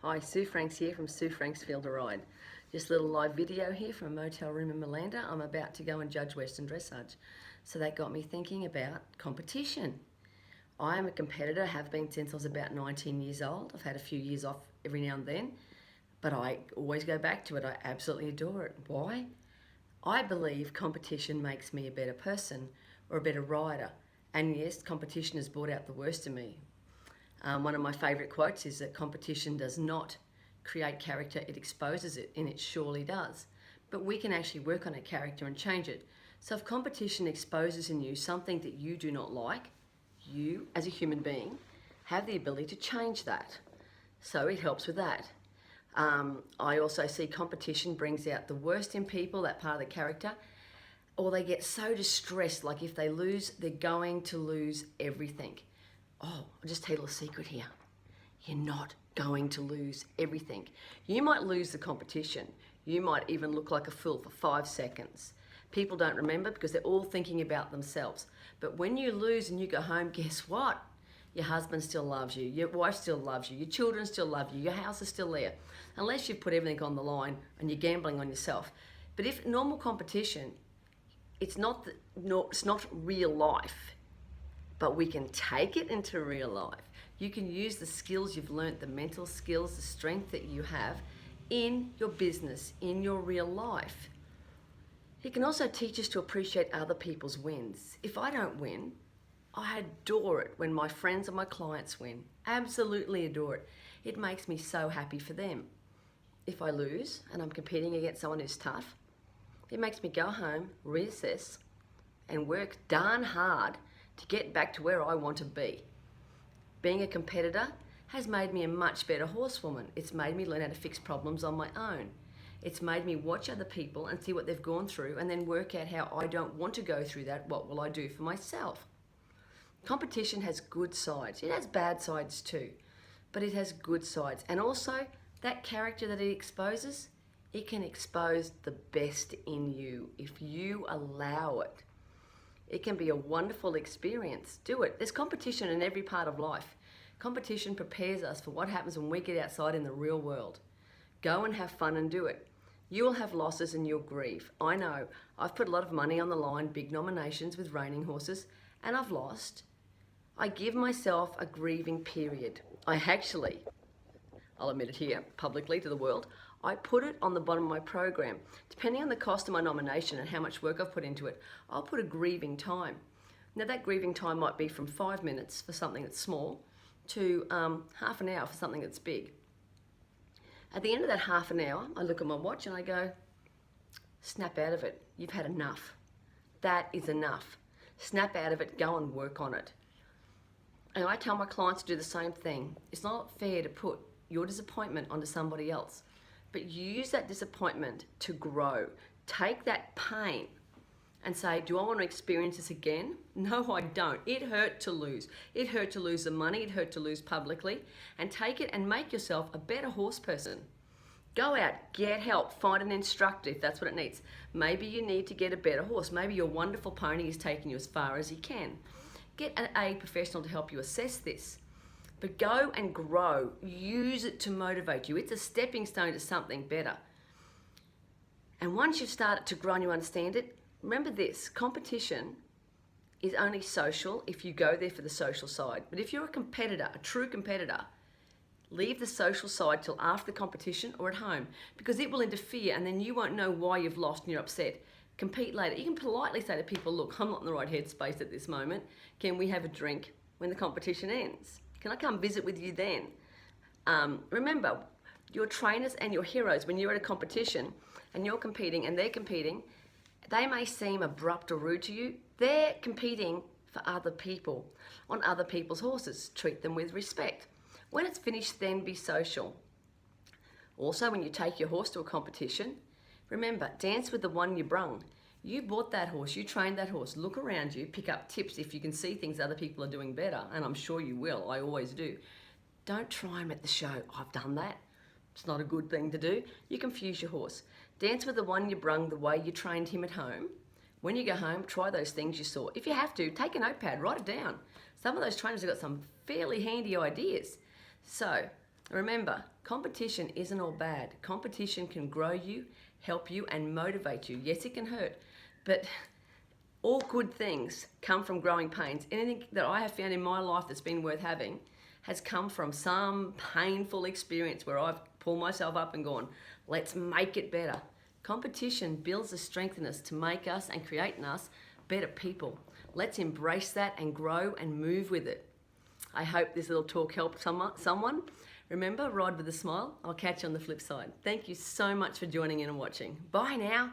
Hi, Sue Franks here from Sue Franks Field to Ride. Just a little live video here from a motel room in Malanda. I'm about to go and judge Western dressage. So that got me thinking about competition. I am a competitor, have been since I was about 19 years old. I've had a few years off every now and then, but I always go back to it. I absolutely adore it. Why? I believe competition makes me a better person or a better rider. And yes, competition has brought out the worst in me. One of my favourite quotes is that competition does not create character, it exposes it, and it surely does. But we can actually work on a character and change it. So if competition exposes in you something that you do not like, you, as a human being, have the ability to change that. So it helps with that. I also see competition brings out the worst in people, that part of the character, or they get so distressed, like if they lose, they're going to lose everything. Oh, I'll just tell you a secret here. You're not going to lose everything. You might lose the competition. You might even look like a fool for 5 seconds. People don't remember because they're all thinking about themselves. But when you lose and you go home, guess what? Your husband still loves you. Your wife still loves you. Your children still love you. Your house is still there. Unless you've put everything on the line and you're gambling on yourself. But if normal competition, it's not real life. But we can take it into real life. You can use the skills you've learnt, the mental skills, the strength that you have in your business, in your real life. It can also teach us to appreciate other people's wins. If I don't win, I adore it when my friends or my clients win. Absolutely adore it. It makes me so happy for them. If I lose and I'm competing against someone who's tough, it makes me go home, reassess, and work darn hard to get back to where I want to be. Being a competitor has made me a much better horsewoman. It's made me learn how to fix problems on my own. It's made me watch other people and see what they've gone through and then work out how I don't want to go through that. What will I do for myself? Competition has good sides. It has bad sides too, but it has good sides. And also that character that it exposes, it can expose the best in you if you allow it. It can be a wonderful experience. Do it. There's competition in every part of life. Competition prepares us for what happens when we get outside in the real world. Go and have fun and do it. You will have losses and you'll grieve. I know. I've put a lot of money on the line, big nominations with reining horses, and I've lost. I give myself a grieving period. I'll admit it here publicly to the world, I put it on the bottom of my program. Depending on the cost of my nomination and how much work I've put into it, I'll put a grieving time. Now that grieving time might be from 5 minutes for something that's small to half an hour for something that's big. At the end of that half an hour, I look at my watch and I go, snap out of it. You've had enough. That is enough. Snap out of it, go and work on it. And I tell my clients to do the same thing. It's not fair to put your disappointment onto somebody else. But use that disappointment to grow. Take that pain and say, do I want to experience this again? No, I don't. It hurt to lose. It hurt to lose the money. It hurt to lose publicly. And take it and make yourself a better horse person. Go out, get help, find an instructor if that's what it needs. Maybe you need to get a better horse. Maybe your wonderful pony is taking you as far as he can. Get an aid professional to help you assess this. But go and grow. Use it to motivate you. It's a stepping stone to something better. And once you've started to grow and you understand it, remember this, competition is only social if you go there for the social side. But if you're a competitor, a true competitor, leave the social side till after the competition or at home because it will interfere and then you won't know why you've lost and you're upset. Compete later. You can politely say to people, look, I'm not in the right headspace at this moment. Can we have a drink when the competition ends? Can I come visit with you then? Remember, your trainers and your heroes, when you're at a competition and you're competing and they're competing, they may seem abrupt or rude to you. They're competing for other people, on other people's horses. Treat them with respect. When it's finished, then be social. Also, when you take your horse to a competition, remember, dance with the one you brung. You bought that horse, you trained that horse, look around you, pick up tips if you can see things other people are doing better, and I'm sure you will, I always do. Don't try them at the show. I've done that. It's not a good thing to do. You confuse your horse. Dance with the one you brung the way you trained him at home. When you go home, try those things you saw. If you have to, take a notepad, write it down. Some of those trainers have got some fairly handy ideas. So, Remember, competition isn't all bad. Competition can grow you, help you, and motivate you. Yes, it can hurt, but all good things come from growing pains. Anything that I have found in my life that's been worth having has come from some painful experience where I've pulled myself up and gone, let's make it better. Competition builds the strength in us to make us and create in us better people. Let's embrace that and grow and move with it. I hope this little talk helped someone. Remember, ride with a smile. I'll catch you on the flip side. Thank you so much for joining in and watching. Bye now.